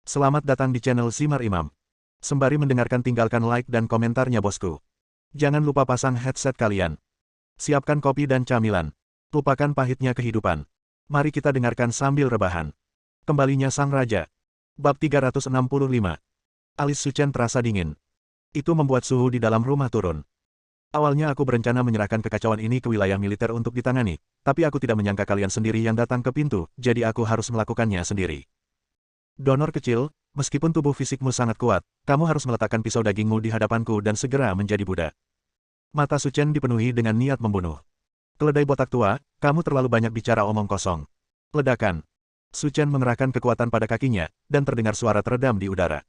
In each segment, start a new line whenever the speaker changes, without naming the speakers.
Selamat datang di channel Simar Imam. Sembari mendengarkan tinggalkan like dan komentarnya bosku. Jangan lupa pasang headset kalian. Siapkan kopi dan camilan. Lupakan pahitnya kehidupan. Mari kita dengarkan sambil rebahan. Kembalinya Sang Raja. Bab 365. Alis Suchen terasa dingin. Itu membuat suhu di dalam rumah turun. Awalnya aku berencana menyerahkan kekacauan ini ke wilayah militer untuk ditangani, tapi aku tidak menyangka kalian sendiri yang datang ke pintu, jadi aku harus melakukannya sendiri. Donor kecil, meskipun tubuh fisikmu sangat kuat, kamu harus meletakkan pisau dagingmu di hadapanku dan segera menjadi budak. Mata Suchen dipenuhi dengan niat membunuh. Keledai botak tua, kamu terlalu banyak bicara omong kosong. Ledakan. Suchen mengerahkan kekuatan pada kakinya, dan terdengar suara teredam di udara.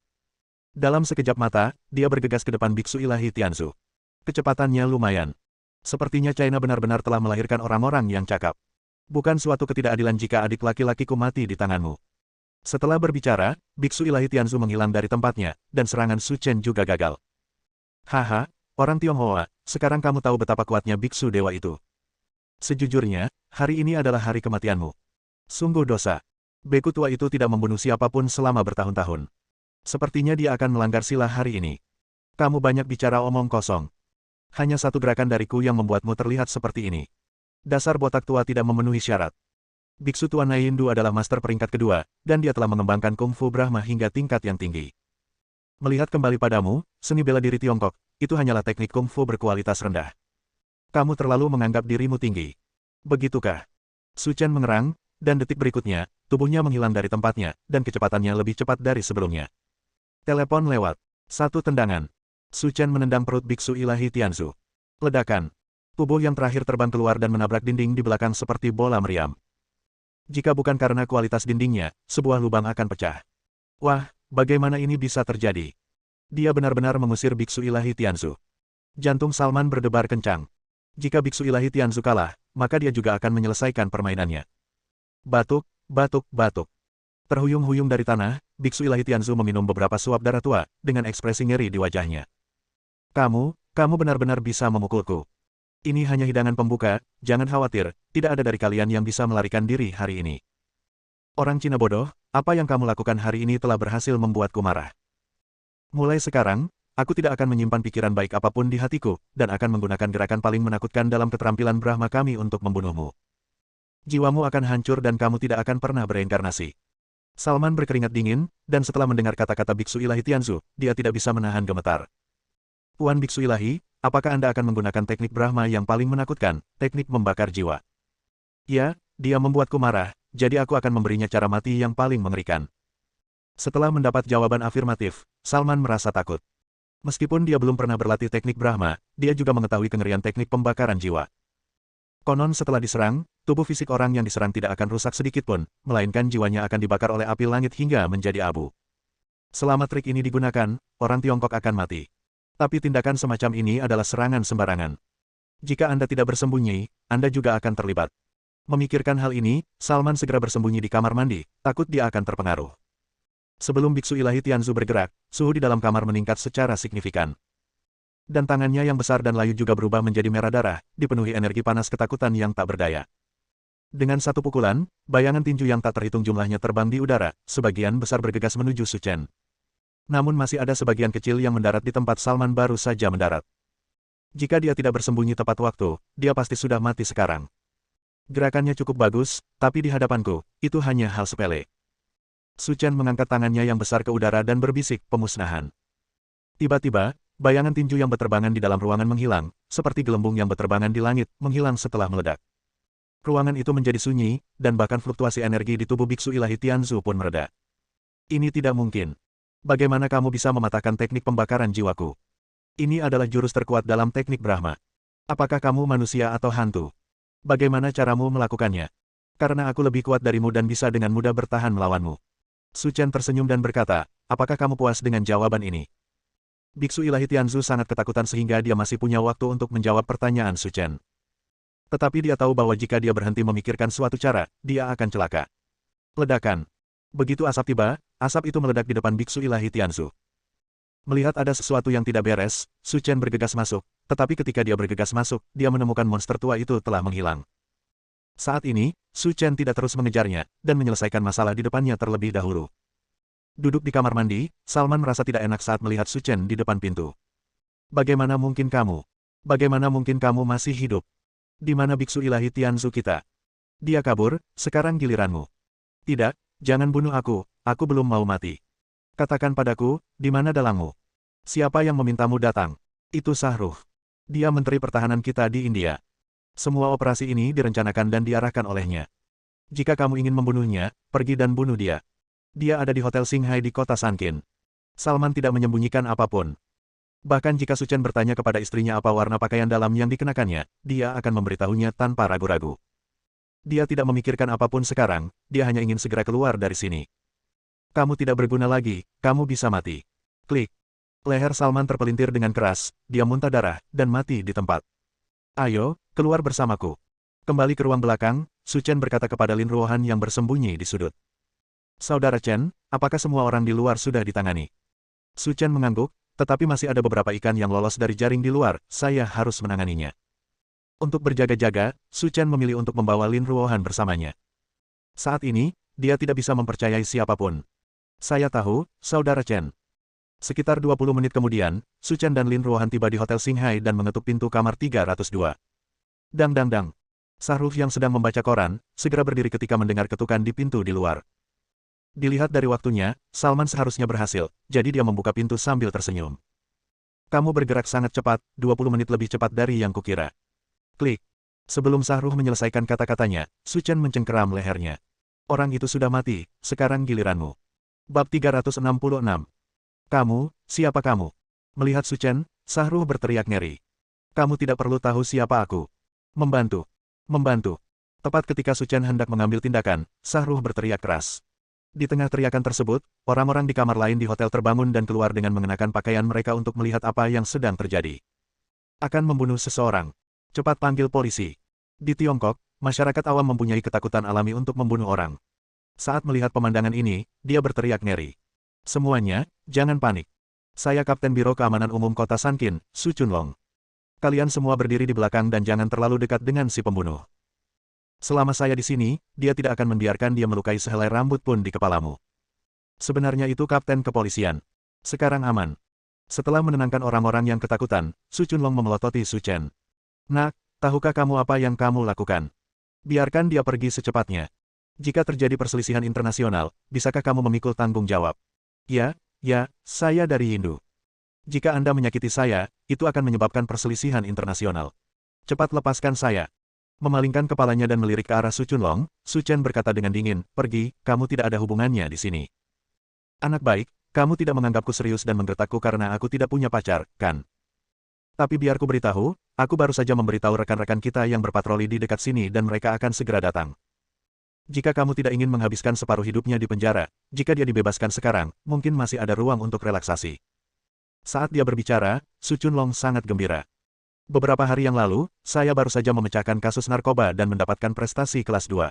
Dalam sekejap mata, dia bergegas ke depan biksu ilahi Tianzu. Kecepatannya lumayan. Sepertinya China benar-benar telah melahirkan orang-orang yang cakap. Bukan suatu ketidakadilan jika adik laki-lakiku mati di tanganmu. Setelah berbicara, biksu ilahi Tianzu menghilang dari tempatnya, dan serangan Suchen juga gagal. Haha, orang Tionghoa, sekarang kamu tahu betapa kuatnya biksu dewa itu. Sejujurnya, hari ini adalah hari kematianmu. Sungguh dosa. Beku tua itu tidak membunuh siapapun selama bertahun-tahun. Sepertinya dia akan melanggar sila hari ini. Kamu banyak bicara omong kosong. Hanya satu gerakan dariku yang membuatmu terlihat seperti ini. Dasar botak tua tidak memenuhi syarat. Biksu tua Naindu adalah master peringkat kedua, dan dia telah mengembangkan kungfu Brahma hingga tingkat yang tinggi. Melihat kembali padamu, seni bela diri Tiongkok, itu hanyalah teknik kungfu berkualitas rendah. Kamu terlalu menganggap dirimu tinggi. Begitukah? Suchen mengerang, dan detik berikutnya, tubuhnya menghilang dari tempatnya, dan kecepatannya lebih cepat dari sebelumnya. Telepon lewat. Satu tendangan. Suchen menendang perut biksu ilahi Tianzu. Ledakan. Tubuh yang terakhir terbang keluar dan menabrak dinding di belakang seperti bola meriam. Jika bukan karena kualitas dindingnya, sebuah lubang akan pecah. Wah, bagaimana ini bisa terjadi? Dia benar-benar mengusir biksu ilahi Tianzu. Jantung Salman berdebar kencang. Jika biksu ilahi Tianzu kalah, maka dia juga akan menyelesaikan permainannya. Batuk, batuk, batuk. Terhuyung-huyung dari tanah, biksu ilahi Tianzu meminum beberapa suap darah tua, dengan ekspresi ngeri di wajahnya. Kamu benar-benar bisa memukulku. Ini hanya hidangan pembuka, jangan khawatir, tidak ada dari kalian yang bisa melarikan diri hari ini. Orang Cina bodoh, apa yang kamu lakukan hari ini telah berhasil membuatku marah. Mulai sekarang, aku tidak akan menyimpan pikiran baik apapun di hatiku, dan akan menggunakan gerakan paling menakutkan dalam keterampilan Brahma kami untuk membunuhmu. Jiwamu akan hancur dan kamu tidak akan pernah bereinkarnasi. Salman berkeringat dingin, dan setelah mendengar kata-kata biksu ilahi Tianzu, dia tidak bisa menahan gemetar. Tuan biksu ilahi, apakah Anda akan menggunakan teknik Brahma yang paling menakutkan, teknik membakar jiwa? Ya, dia membuatku marah, jadi aku akan memberinya cara mati yang paling mengerikan. Setelah mendapat jawaban afirmatif, Salman merasa takut. Meskipun dia belum pernah berlatih teknik Brahma, dia juga mengetahui kengerian teknik pembakaran jiwa. Konon setelah diserang, tubuh fisik orang yang diserang tidak akan rusak sedikitpun, melainkan jiwanya akan dibakar oleh api langit hingga menjadi abu. Selama trik ini digunakan, orang Tiongkok akan mati. Tapi tindakan semacam ini adalah serangan sembarangan. Jika Anda tidak bersembunyi, Anda juga akan terlibat. Memikirkan hal ini, Salman segera bersembunyi di kamar mandi, takut dia akan terpengaruh. Sebelum biksu ilahi Tianzu bergerak, suhu di dalam kamar meningkat secara signifikan. Dan tangannya yang besar dan layu juga berubah menjadi merah darah, dipenuhi energi panas ketakutan yang tak berdaya. Dengan satu pukulan, bayangan tinju yang tak terhitung jumlahnya terbang di udara, sebagian besar bergegas menuju Suchen. Namun masih ada sebagian kecil yang mendarat di tempat Salman baru saja mendarat. Jika dia tidak bersembunyi tepat waktu, dia pasti sudah mati sekarang. Gerakannya cukup bagus, tapi di hadapanku, itu hanya hal sepele. Suchen mengangkat tangannya yang besar ke udara dan berbisik, pemusnahan. Tiba-tiba, bayangan tinju yang berterbangan di dalam ruangan menghilang, seperti gelembung yang berterbangan di langit, menghilang setelah meledak. Ruangan itu menjadi sunyi, dan bahkan fluktuasi energi di tubuh biksu ilahi Tianzu pun mereda. Ini tidak mungkin. Bagaimana kamu bisa mematahkan teknik pembakaran jiwaku? Ini adalah jurus terkuat dalam teknik Brahma. Apakah kamu manusia atau hantu? Bagaimana caramu melakukannya? Karena aku lebih kuat darimu dan bisa dengan mudah bertahan melawanmu. Suchen tersenyum dan berkata, apakah kamu puas dengan jawaban ini? Biksu ilahi Tianzu sangat ketakutan sehingga dia masih punya waktu untuk menjawab pertanyaan Suchen. Tetapi dia tahu bahwa jika dia berhenti memikirkan suatu cara, dia akan celaka. Ledakan. Begitu asap tiba, asap itu meledak di depan biksu ilahi Tianzu. Melihat ada sesuatu yang tidak beres, Suchen bergegas masuk, tetapi ketika dia bergegas masuk, dia menemukan monster tua itu telah menghilang. Saat ini, Suchen tidak terus mengejarnya, dan menyelesaikan masalah di depannya terlebih dahulu. Duduk di kamar mandi, Salman merasa tidak enak saat melihat Su Chen di depan pintu. Bagaimana mungkin kamu? Bagaimana mungkin kamu masih hidup? Di mana biksu ilahi Tianzu kita? Dia kabur, sekarang giliranmu. Tidak, jangan bunuh aku belum mau mati. Katakan padaku, di mana dalangmu? Siapa yang memintamu datang? Itu Shahruh. Dia menteri pertahanan kita di India. Semua operasi ini direncanakan dan diarahkan olehnya. Jika kamu ingin membunuhnya, pergi dan bunuh dia. Dia ada di Hotel Singhai di kota Sankin. Salman tidak menyembunyikan apapun. Bahkan jika Su Chen bertanya kepada istrinya apa warna pakaian dalam yang dikenakannya, dia akan memberitahunya tanpa ragu-ragu. Dia tidak memikirkan apapun sekarang, dia hanya ingin segera keluar dari sini. Kamu tidak berguna lagi, kamu bisa mati. Klik. Leher Salman terpelintir dengan keras, dia muntah darah, dan mati di tempat. Ayo, keluar bersamaku. Kembali ke ruang belakang, Su Chen berkata kepada Lin Ruohan yang bersembunyi di sudut. Saudara Chen, apakah semua orang di luar sudah ditangani? Su Chen mengangguk, tetapi masih ada beberapa ikan yang lolos dari jaring di luar, saya harus menanganinya. Untuk berjaga-jaga, Su Chen memilih untuk membawa Lin Ruohan bersamanya. Saat ini, dia tidak bisa mempercayai siapapun. Saya tahu, Saudara Chen. Sekitar 20 menit kemudian, Su Chen dan Lin Ruohan tiba di Hotel Singhai dan mengetuk pintu kamar 302. Dang dang dang. Shahruh yang sedang membaca koran, segera berdiri ketika mendengar ketukan di pintu di luar. Dilihat dari waktunya, Salman seharusnya berhasil, jadi dia membuka pintu sambil tersenyum. Kamu bergerak sangat cepat, 20 menit lebih cepat dari yang kukira. Klik. Sebelum Shahruh menyelesaikan kata-katanya, Su Chen mencengkeram lehernya. Orang itu sudah mati, sekarang giliranmu. Bab 366. Kamu, siapa kamu? Melihat Su Chen, Shahruh berteriak ngeri. Kamu tidak perlu tahu siapa aku. Membantu. Membantu. Tepat ketika Su Chen hendak mengambil tindakan, Shahruh berteriak keras. Di tengah teriakan tersebut, orang-orang di kamar lain di hotel terbangun dan keluar dengan mengenakan pakaian mereka untuk melihat apa yang sedang terjadi. Akan membunuh seseorang. Cepat panggil polisi. Di Tiongkok, masyarakat awam mempunyai ketakutan alami untuk membunuh orang. Saat melihat pemandangan ini, dia berteriak ngeri. Semuanya, jangan panik. Saya Kapten Biro Keamanan Umum Kota Sankin, Su Chunlong. Kalian semua berdiri di belakang dan jangan terlalu dekat dengan si pembunuh. Selama saya di sini, dia tidak akan membiarkan dia melukai sehelai rambut pun di kepalamu. Sebenarnya itu Kapten Kepolisian. Sekarang aman. Setelah menenangkan orang-orang yang ketakutan, Su Chunlong memelototi Su Chen. Nak, tahukah kamu apa yang kamu lakukan? Biarkan dia pergi secepatnya. Jika terjadi perselisihan internasional, bisakah kamu memikul tanggung jawab? Ya, saya dari Hindu. Jika Anda menyakiti saya, itu akan menyebabkan perselisihan internasional. Cepat lepaskan saya. Memalingkan kepalanya dan melirik ke arah Su Chunlong, Su Chen berkata dengan dingin, pergi, kamu tidak ada hubungannya di sini. Anak baik, kamu tidak menganggapku serius dan menggertakku karena aku tidak punya pacar, kan? Tapi biar ku beritahu, aku baru saja memberitahu rekan-rekan kita yang berpatroli di dekat sini dan mereka akan segera datang. Jika kamu tidak ingin menghabiskan separuh hidupnya di penjara, jika dia dibebaskan sekarang, mungkin masih ada ruang untuk relaksasi. Saat dia berbicara, Su Chunlong sangat gembira. Beberapa hari yang lalu, saya baru saja memecahkan kasus narkoba dan mendapatkan prestasi kelas 2.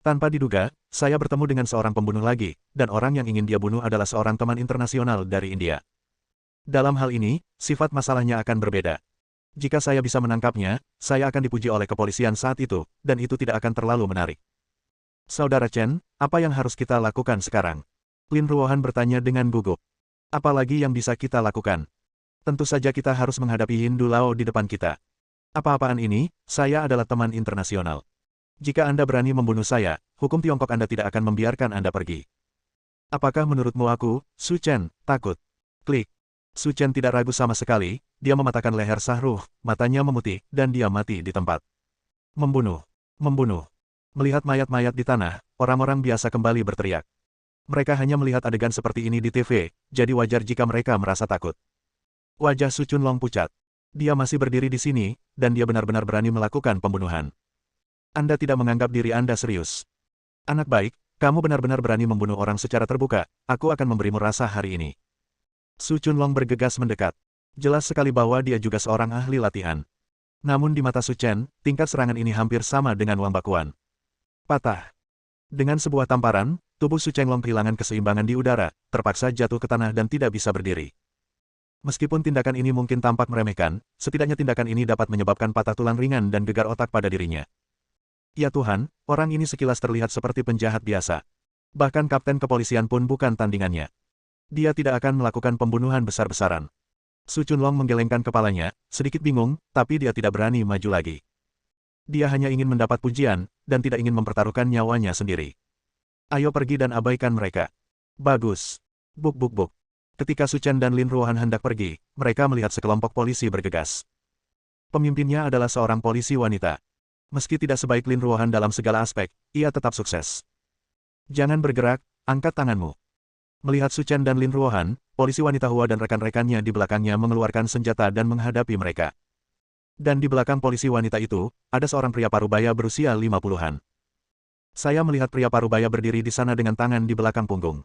Tanpa diduga, saya bertemu dengan seorang pembunuh lagi, dan orang yang ingin dia bunuh adalah seorang teman internasional dari India. Dalam hal ini, sifat masalahnya akan berbeda. Jika saya bisa menangkapnya, saya akan dipuji oleh kepolisian saat itu, dan itu tidak akan terlalu menarik. Saudara Chen, apa yang harus kita lakukan sekarang? Lin Ruohan bertanya dengan gugup. Apalagi yang bisa kita lakukan? Tentu saja kita harus menghadapi Hindu Lao di depan kita. Apa-apaan ini, saya adalah teman internasional. Jika Anda berani membunuh saya, hukum Tiongkok Anda tidak akan membiarkan Anda pergi. Apakah menurutmu aku, Su Chen, takut? Klik. Su Chen tidak ragu sama sekali, dia mematahkan leher Shahruh, matanya memutih, dan dia mati di tempat. Membunuh. Membunuh. Melihat mayat-mayat di tanah, orang-orang biasa kembali berteriak. Mereka hanya melihat adegan seperti ini di TV, jadi wajar jika mereka merasa takut. Wajah Su Chunlong pucat. Dia masih berdiri di sini, dan dia benar-benar berani melakukan pembunuhan. Anda tidak menganggap diri Anda serius. Anak baik, kamu benar-benar berani membunuh orang secara terbuka, aku akan memberimu rasa hari ini. Su Chunlong bergegas mendekat. Jelas sekali bahwa dia juga seorang ahli latihan. Namun di mata Su Chen, tingkat serangan ini hampir sama dengan Wang Bakuan. Patah. Dengan sebuah tamparan, tubuh Su Chunlong kehilangan keseimbangan di udara, terpaksa jatuh ke tanah dan tidak bisa berdiri. Meskipun tindakan ini mungkin tampak meremehkan, setidaknya tindakan ini dapat menyebabkan patah tulang ringan dan gegar otak pada dirinya. Ya Tuhan, orang ini sekilas terlihat seperti penjahat biasa. Bahkan kapten kepolisian pun bukan tandingannya. Dia tidak akan melakukan pembunuhan besar-besaran. Su Chunlong menggelengkan kepalanya, sedikit bingung, tapi dia tidak berani maju lagi. Dia hanya ingin mendapat pujian, dan tidak ingin mempertaruhkan nyawanya sendiri. Ayo pergi dan abaikan mereka. Bagus. Buk buk buk. Ketika Su Chen dan Lin Ruohan hendak pergi, mereka melihat sekelompok polisi bergegas. Pemimpinnya adalah seorang polisi wanita. Meski tidak sebaik Lin Ruohan dalam segala aspek, ia tetap sukses. Jangan bergerak, angkat tanganmu. Melihat Su Chen dan Lin Ruohan, polisi wanita Hua dan rekan-rekannya di belakangnya mengeluarkan senjata dan menghadapi mereka. Dan di belakang polisi wanita itu, ada seorang pria parubaya berusia 50-an. Saya melihat pria parubaya berdiri di sana dengan tangan di belakang punggung.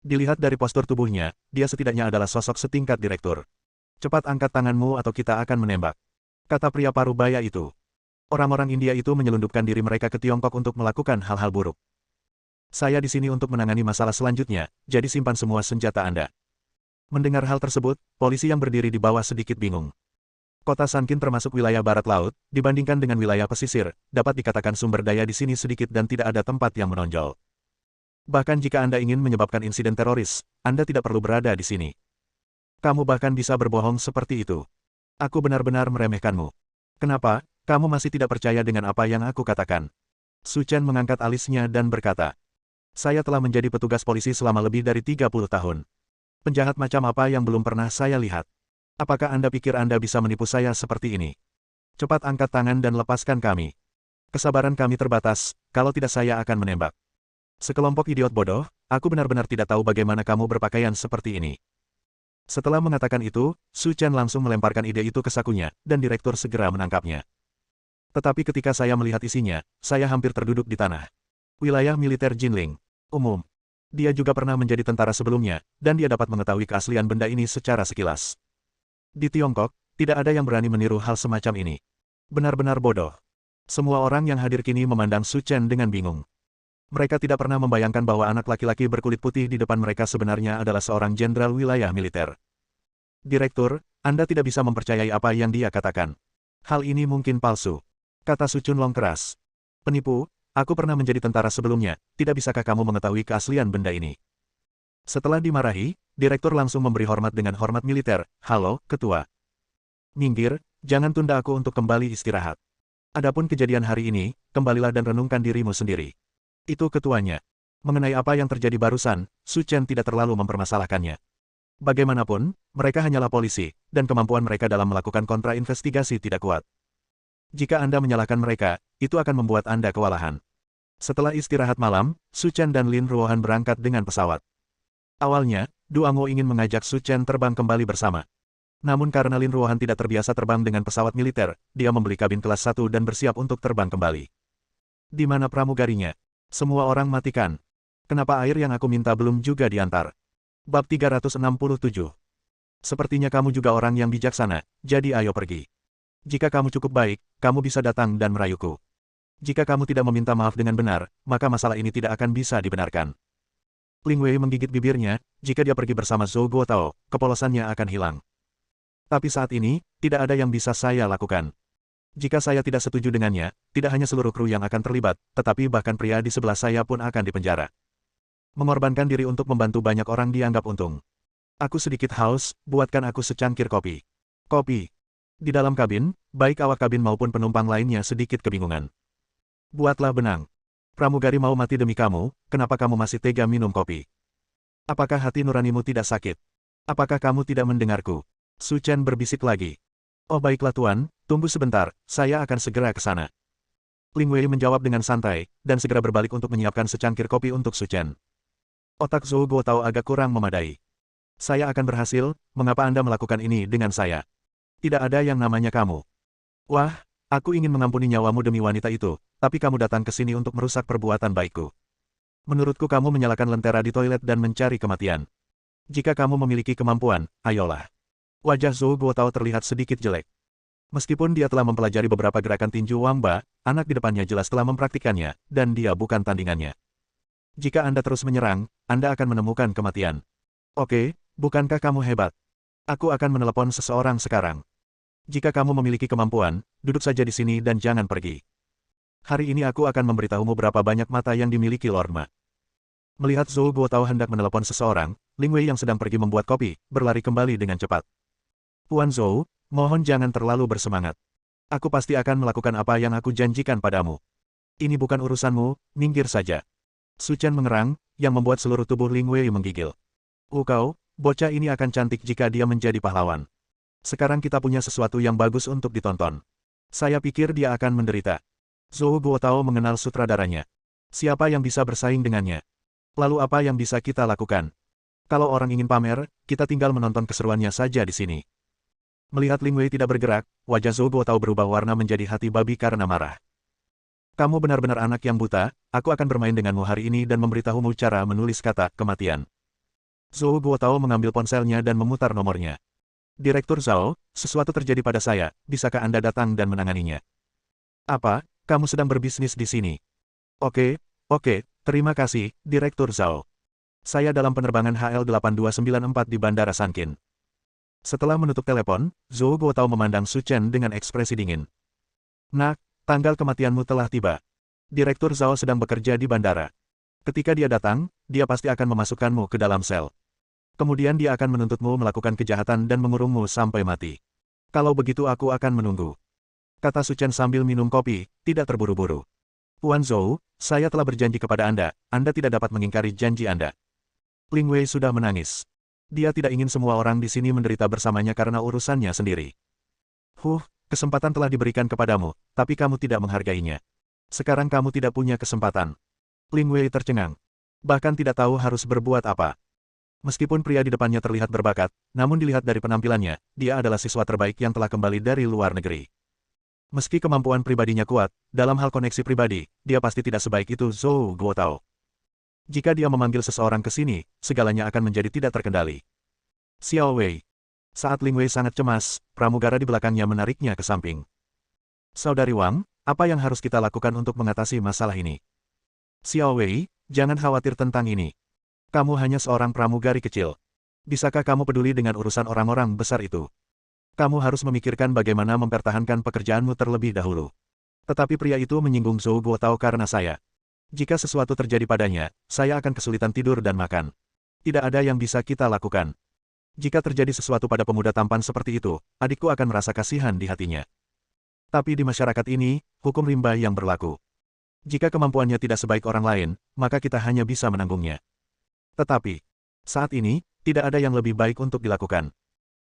Dilihat dari postur tubuhnya, dia setidaknya adalah sosok setingkat direktur. Cepat angkat tanganmu atau kita akan menembak, kata pria parubaya itu. Orang-orang India itu menyelundupkan diri mereka ke Tiongkok untuk melakukan hal-hal buruk. Saya di sini untuk menangani masalah selanjutnya, jadi simpan semua senjata Anda. Mendengar hal tersebut, polisi yang berdiri di bawah sedikit bingung. Kota Sankin termasuk wilayah barat laut, dibandingkan dengan wilayah pesisir, dapat dikatakan sumber daya di sini sedikit dan tidak ada tempat yang menonjol. Bahkan jika Anda ingin menyebabkan insiden teroris, Anda tidak perlu berada di sini. Kamu bahkan bisa berbohong seperti itu. Aku benar-benar meremehkanmu. Kenapa, kamu masih tidak percaya dengan apa yang aku katakan? Su Chen mengangkat alisnya dan berkata, saya telah menjadi petugas polisi selama lebih dari 30 tahun. Penjahat macam apa yang belum pernah saya lihat? Apakah Anda pikir Anda bisa menipu saya seperti ini? Cepat angkat tangan dan lepaskan kami. Kesabaran kami terbatas, kalau tidak saya akan menembak. Sekelompok idiot bodoh, aku benar-benar tidak tahu bagaimana kamu berpakaian seperti ini. Setelah mengatakan itu, Su Chen langsung melemparkan ide itu ke sakunya, dan direktur segera menangkapnya. Tetapi ketika saya melihat isinya, saya hampir terduduk di tanah. Wilayah militer Jinling. Umum. Dia juga pernah menjadi tentara sebelumnya, dan dia dapat mengetahui keaslian benda ini secara sekilas. Di Tiongkok, tidak ada yang berani meniru hal semacam ini. Benar-benar bodoh. Semua orang yang hadir kini memandang Su Chen dengan bingung. Mereka tidak pernah membayangkan bahwa anak laki-laki berkulit putih di depan mereka sebenarnya adalah seorang jenderal wilayah militer. Direktur, Anda tidak bisa mempercayai apa yang dia katakan. Hal ini mungkin palsu, kata Su Chunlong keras. Penipu, aku pernah menjadi tentara sebelumnya, tidak bisakah kamu mengetahui keaslian benda ini? Setelah dimarahi, direktur langsung memberi hormat dengan hormat militer. Halo, ketua. Minggir, jangan tunda aku untuk kembali istirahat. Adapun kejadian hari ini, kembalilah dan renungkan dirimu sendiri. Itu ketuanya. Mengenai apa yang terjadi barusan, Su Chen tidak terlalu mempermasalahkannya. Bagaimanapun, mereka hanyalah polisi, dan kemampuan mereka dalam melakukan kontra-investigasi tidak kuat. Jika Anda menyalahkan mereka, itu akan membuat Anda kewalahan. Setelah istirahat malam, Su Chen dan Lin Ruohan berangkat dengan pesawat. Awalnya, Du Angwo ingin mengajak Su Chen terbang kembali bersama. Namun karena Lin Ruohan tidak terbiasa terbang dengan pesawat militer, dia membeli kabin kelas 1 dan bersiap untuk terbang kembali. Di mana pramugarinya? Semua orang matikan. Kenapa air yang aku minta belum juga diantar? Bab 367. Sepertinya kamu juga orang yang bijaksana, jadi ayo pergi. Jika kamu cukup baik, kamu bisa datang dan merayuku. Jika kamu tidak meminta maaf dengan benar, maka masalah ini tidak akan bisa dibenarkan. Ling Wei menggigit bibirnya, jika dia pergi bersama Zhou Guotao, kepolosannya akan hilang. Tapi saat ini, tidak ada yang bisa saya lakukan. Jika saya tidak setuju dengannya, tidak hanya seluruh kru yang akan terlibat, tetapi bahkan pria di sebelah saya pun akan dipenjara. Mengorbankan diri untuk membantu banyak orang dianggap untung. Aku sedikit haus, buatkan aku secangkir kopi. Kopi. Di dalam kabin, baik awak kabin maupun penumpang lainnya sedikit kebingungan. Buatlah benang. Pramugari mau mati demi kamu, kenapa kamu masih tega minum kopi? Apakah hati nuranimu tidak sakit? Apakah kamu tidak mendengarku? Su Chen berbisik lagi. Oh baiklah tuan, tunggu sebentar, saya akan segera ke sana. Ling Wei menjawab dengan santai, dan segera berbalik untuk menyiapkan secangkir kopi untuk Su Chen. Otak Zhou Guotao agak kurang memadai. Saya akan berhasil, mengapa Anda melakukan ini dengan saya? Tidak ada yang namanya kamu. Wah, aku ingin mengampuni nyawamu demi wanita itu, tapi kamu datang ke sini untuk merusak perbuatan baikku. Menurutku kamu menyalakan lentera di toilet dan mencari kematian. Jika kamu memiliki kemampuan, ayolah. Wajah Zhou Guotao terlihat sedikit jelek. Meskipun dia telah mempelajari beberapa gerakan tinju Wangba, anak di depannya jelas telah mempraktikannya, dan dia bukan tandingannya. Jika Anda terus menyerang, Anda akan menemukan kematian. Oke, bukankah kamu hebat? Aku akan menelepon seseorang sekarang. Jika kamu memiliki kemampuan, duduk saja di sini dan jangan pergi. Hari ini aku akan memberitahumu berapa banyak mata yang dimiliki Lord Ma. Melihat Zhou Guotao hendak menelepon seseorang, Ling Wei yang sedang pergi membuat kopi, berlari kembali dengan cepat. Tuan Zhou, mohon jangan terlalu bersemangat. Aku pasti akan melakukan apa yang aku janjikan padamu. Ini bukan urusanmu, minggir saja. Su Chen mengerang, yang membuat seluruh tubuh Ling Wei menggigil. Kau, bocah ini akan cantik jika dia menjadi pahlawan. Sekarang kita punya sesuatu yang bagus untuk ditonton. Saya pikir dia akan menderita. Zhou Guotao mengenal sutradaranya. Siapa yang bisa bersaing dengannya? Lalu apa yang bisa kita lakukan? Kalau orang ingin pamer, kita tinggal menonton keseruannya saja di sini. Melihat Ling Wei tidak bergerak, wajah Zhou Guotao berubah warna menjadi hati babi karena marah. Kamu benar-benar anak yang buta, aku akan bermain denganmu hari ini dan memberitahumu cara menulis kata kematian. Zhou Guotao mengambil ponselnya dan memutar nomornya. Direktur Zhao, sesuatu terjadi pada saya, bisakah Anda datang dan menanganinya? Apa, kamu sedang berbisnis di sini? Oke, terima kasih, Direktur Zhao. Saya dalam penerbangan HL8294 di Bandara Sankin. Setelah menutup telepon, Zhou Guotao memandang Su Chen dengan ekspresi dingin. Nak, tanggal kematianmu telah tiba. Direktur Zhao sedang bekerja di bandara. Ketika dia datang, dia pasti akan memasukkanmu ke dalam sel. Kemudian dia akan menuntutmu melakukan kejahatan dan mengurungmu sampai mati. Kalau begitu aku akan menunggu. Kata Su Chen sambil minum kopi, tidak terburu-buru. Tuan Zhou, saya telah berjanji kepada Anda tidak dapat mengingkari janji Anda. Ling Wei sudah menangis. Dia tidak ingin semua orang di sini menderita bersamanya karena urusannya sendiri. Kesempatan telah diberikan kepadamu, tapi kamu tidak menghargainya. Sekarang kamu tidak punya kesempatan. Ling Wei tercengang. Bahkan tidak tahu harus berbuat apa. Meskipun pria di depannya terlihat berbakat, namun dilihat dari penampilannya, dia adalah siswa terbaik yang telah kembali dari luar negeri. Meski kemampuan pribadinya kuat, dalam hal koneksi pribadi, dia pasti tidak sebaik itu Zhou Guotao. Jika dia memanggil seseorang ke sini, segalanya akan menjadi tidak terkendali. Xiao Wei. Saat Ling Wei sangat cemas, pramugara di belakangnya menariknya ke samping. Saudari Wang, apa yang harus kita lakukan untuk mengatasi masalah ini? Xiao Wei, jangan khawatir tentang ini. Kamu hanya seorang pramugari kecil. Bisakah kamu peduli dengan urusan orang-orang besar itu? Kamu harus memikirkan bagaimana mempertahankan pekerjaanmu terlebih dahulu. Tetapi pria itu menyinggung Zhou Guotao karena saya. Jika sesuatu terjadi padanya, saya akan kesulitan tidur dan makan. Tidak ada yang bisa kita lakukan. Jika terjadi sesuatu pada pemuda tampan seperti itu, adikku akan merasa kasihan di hatinya. Tapi di masyarakat ini, hukum rimba yang berlaku. Jika kemampuannya tidak sebaik orang lain, maka kita hanya bisa menanggungnya. Tetapi, saat ini, tidak ada yang lebih baik untuk dilakukan.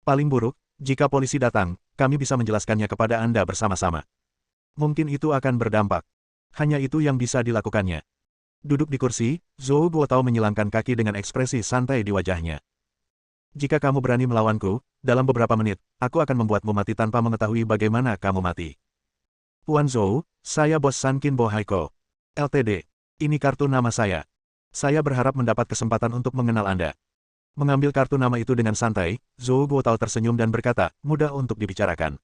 Paling buruk, jika polisi datang, kami bisa menjelaskannya kepada Anda bersama-sama. Mungkin itu akan berdampak. Hanya itu yang bisa dilakukannya. Duduk di kursi, Zhou Guotao menyilangkan kaki dengan ekspresi santai di wajahnya. Jika kamu berani melawanku, dalam beberapa menit, aku akan membuatmu mati tanpa mengetahui bagaimana kamu mati. Tuan Zhou, saya Bos Sankin Bohaiko, Ltd. Ini kartu nama saya. Saya berharap mendapat kesempatan untuk mengenal Anda. Mengambil kartu nama itu dengan santai, Zhou Guotao tersenyum dan berkata, mudah untuk dibicarakan.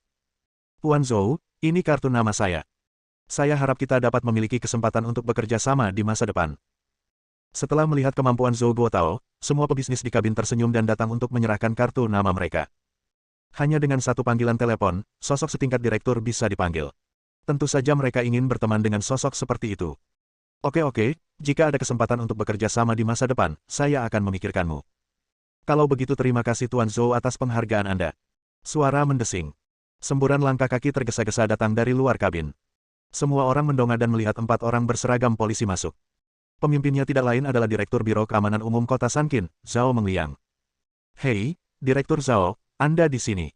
Tuan Zhou, ini kartu nama saya. Saya harap kita dapat memiliki kesempatan untuk bekerja sama di masa depan. Setelah melihat kemampuan Zhou Guotao, semua pebisnis di kabin tersenyum dan datang untuk menyerahkan kartu nama mereka. Hanya dengan satu panggilan telepon, sosok setingkat direktur bisa dipanggil. Tentu saja mereka ingin berteman dengan sosok seperti itu. Oke, jika ada kesempatan untuk bekerja sama di masa depan, saya akan memikirkanmu. Kalau begitu terima kasih Tuan Zhou atas penghargaan Anda. Suara mendesing. Semburan langkah kaki tergesa-gesa datang dari luar kabin. Semua orang mendongak dan melihat 4 orang berseragam polisi masuk. Pemimpinnya tidak lain adalah Direktur Biro Keamanan Umum Kota Sankin, Zhao Mengliang. Hei, Direktur Zhao, Anda di sini.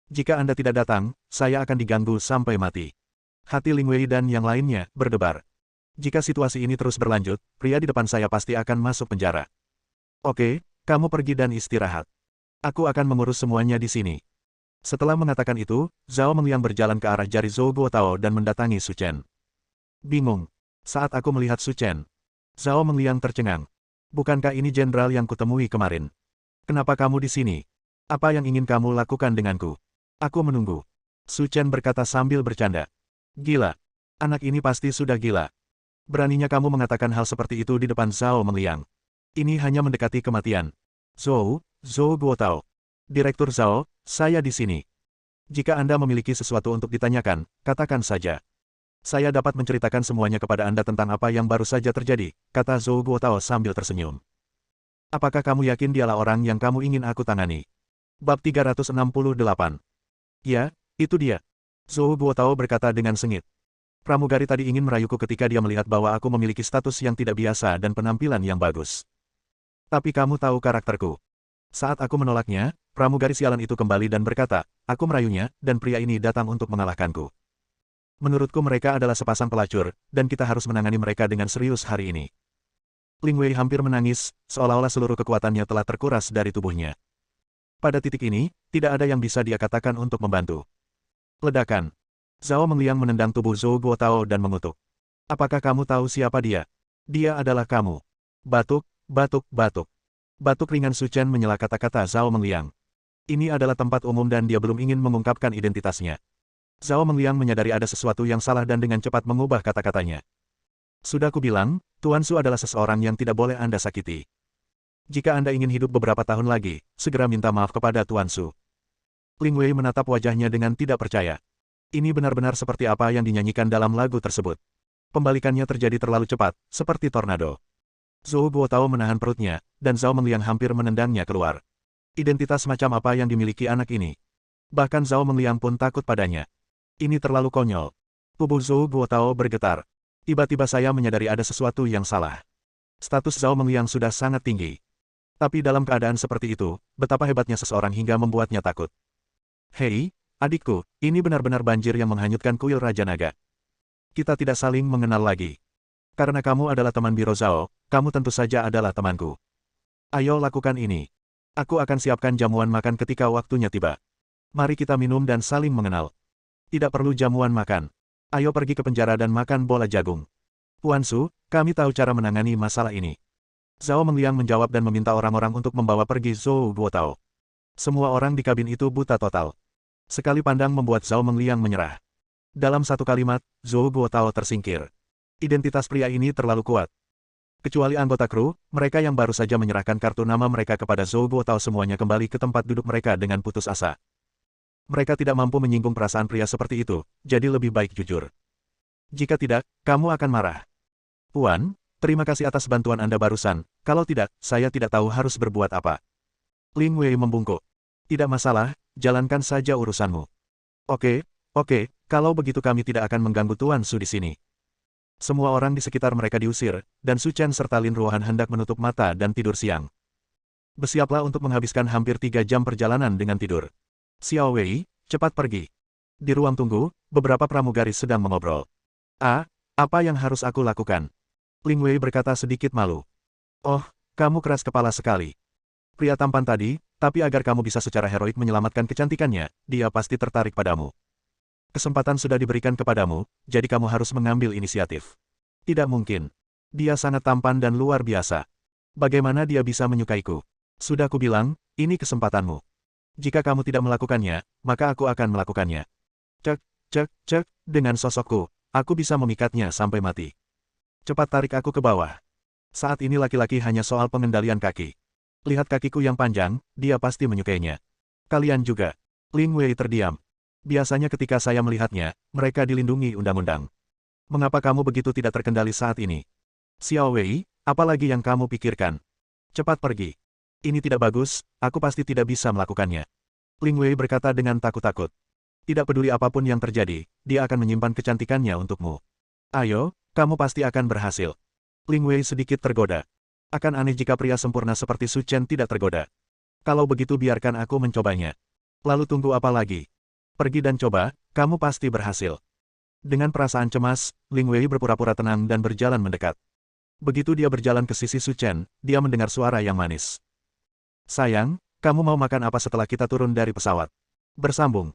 Jika Anda tidak datang, saya akan diganggu sampai mati. Hati Ling Wei dan yang lainnya berdebar. Jika situasi ini terus berlanjut, pria di depan saya pasti akan masuk penjara. Oke, kamu pergi dan istirahat. Aku akan mengurus semuanya di sini. Setelah mengatakan itu, Zhao Mengliang berjalan ke arah jari Zhou Guotao dan mendatangi Su Chen. Bingung. Saat aku melihat Su Chen, Zhao Mengliang tercengang. Bukankah ini jenderal yang kutemui kemarin? Kenapa kamu di sini? Apa yang ingin kamu lakukan denganku? Aku menunggu. Su Chen berkata sambil bercanda. Gila. Anak ini pasti sudah gila. Beraninya kamu mengatakan hal seperti itu di depan Zhao Mengliang. Ini hanya mendekati kematian. Zhou Guotao. Direktur Zhao, saya di sini. Jika Anda memiliki sesuatu untuk ditanyakan, katakan saja. Saya dapat menceritakan semuanya kepada Anda tentang apa yang baru saja terjadi, kata Zhou Guotao sambil tersenyum. Apakah kamu yakin dialah orang yang kamu ingin aku tangani? Bab 368. Ya, itu dia. Zhou Guotao berkata dengan sengit. Pramugari tadi ingin merayuku ketika dia melihat bahwa aku memiliki status yang tidak biasa dan penampilan yang bagus. Tapi kamu tahu karakterku. Saat aku menolaknya, pramugari sialan itu kembali dan berkata, aku merayunya, dan pria ini datang untuk mengalahkanku. Menurutku mereka adalah sepasang pelacur, dan kita harus menangani mereka dengan serius hari ini. Ling Wei hampir menangis, seolah-olah seluruh kekuatannya telah terkuras dari tubuhnya. Pada titik ini, tidak ada yang bisa dia katakan untuk membantu. Ledakan. Zhao Mengliang menendang tubuh Zhou Guotao dan mengutuk. Apakah kamu tahu siapa dia? Dia adalah kamu. Batuk, batuk, batuk. Batuk ringan Su Chen menyela kata-kata Zhao Mengliang. Ini adalah tempat umum dan dia belum ingin mengungkapkan identitasnya. Zhao Mengliang menyadari ada sesuatu yang salah dan dengan cepat mengubah kata-katanya. Sudah kubilang, Tuan Su adalah seseorang yang tidak boleh Anda sakiti. Jika Anda ingin hidup beberapa tahun lagi, segera minta maaf kepada Tuan Su. Ling Wei menatap wajahnya dengan tidak percaya. Ini benar-benar seperti apa yang dinyanyikan dalam lagu tersebut. Pembalikannya terjadi terlalu cepat, seperti tornado. Zhou Guotao menahan perutnya, dan Zhao Mengliang hampir menendangnya keluar. Identitas macam apa yang dimiliki anak ini? Bahkan Zhao Mengliang pun takut padanya. Ini terlalu konyol. Tubuh Zhou Guotao bergetar. Tiba-tiba saya menyadari ada sesuatu yang salah. Status Zhao Mengliang sudah sangat tinggi. Tapi dalam keadaan seperti itu, betapa hebatnya seseorang hingga membuatnya takut. Hei, adikku, ini benar-benar banjir yang menghanyutkan kuil Raja Naga. Kita tidak saling mengenal lagi. Karena kamu adalah teman Biro Zhao, kamu tentu saja adalah temanku. Ayo lakukan ini. Aku akan siapkan jamuan makan ketika waktunya tiba. Mari kita minum dan saling mengenal. Tidak perlu jamuan makan. Ayo pergi ke penjara dan makan bola jagung. Tuan Su, kami tahu cara menangani masalah ini. Zhao Mengliang menjawab dan meminta orang-orang untuk membawa pergi Zhou Guotao. Semua orang di kabin itu buta total. Sekali pandang membuat Zhao Mengliang menyerah. Dalam satu kalimat, Zhou Guotao tersingkir. Identitas pria ini terlalu kuat. Kecuali anggota kru, mereka yang baru saja menyerahkan kartu nama mereka kepada Zhou Guotao semuanya kembali ke tempat duduk mereka dengan putus asa. Mereka tidak mampu menyinggung perasaan pria seperti itu, jadi lebih baik jujur. Jika tidak, kamu akan marah. Tuan, terima kasih atas bantuan Anda barusan, kalau tidak, saya tidak tahu harus berbuat apa. Ling Wei membungkuk. Tidak masalah, jalankan saja urusanmu. Oke, kalau begitu kami tidak akan mengganggu Tuan Su di sini. Semua orang di sekitar mereka diusir, dan Su Chen serta Lin Ruohan hendak menutup mata dan tidur siang. Bersiaplah untuk menghabiskan hampir 3 jam perjalanan dengan tidur. Xiao Wei, cepat pergi. Di ruang tunggu, beberapa pramugari sedang mengobrol. Apa yang harus aku lakukan? Ling Wei berkata sedikit malu. Oh, kamu keras kepala sekali. Pria tampan tadi, tapi agar kamu bisa secara heroik menyelamatkan kecantikannya, dia pasti tertarik padamu. Kesempatan sudah diberikan kepadamu, jadi kamu harus mengambil inisiatif. Tidak mungkin. Dia sangat tampan dan luar biasa. Bagaimana dia bisa menyukaiku? Sudah kubilang, ini kesempatanmu. Jika kamu tidak melakukannya, maka aku akan melakukannya. Cek, dengan sosokku, aku bisa memikatnya sampai mati. Cepat tarik aku ke bawah. Saat ini laki-laki hanya soal pengendalian kaki. Lihat kakiku yang panjang, dia pasti menyukainya. Kalian juga. Ling Wei terdiam. Biasanya ketika saya melihatnya, mereka dilindungi undang-undang. Mengapa kamu begitu tidak terkendali saat ini? Xiao Wei, apalagi yang kamu pikirkan? Cepat pergi. Ini tidak bagus, aku pasti tidak bisa melakukannya. Ling Wei berkata dengan takut-takut. Tidak peduli apapun yang terjadi, dia akan menyimpan kecantikannya untukmu. Ayo, kamu pasti akan berhasil. Ling Wei sedikit tergoda. Akan aneh jika pria sempurna seperti Su Chen tidak tergoda. Kalau begitu biarkan aku mencobanya. Lalu tunggu apa lagi? Pergi dan coba, kamu pasti berhasil. Dengan perasaan cemas, Ling Wei berpura-pura tenang dan berjalan mendekat. Begitu dia berjalan ke sisi Su Chen, dia mendengar suara yang manis. Sayang, kamu mau makan apa setelah kita turun dari pesawat? Bersambung.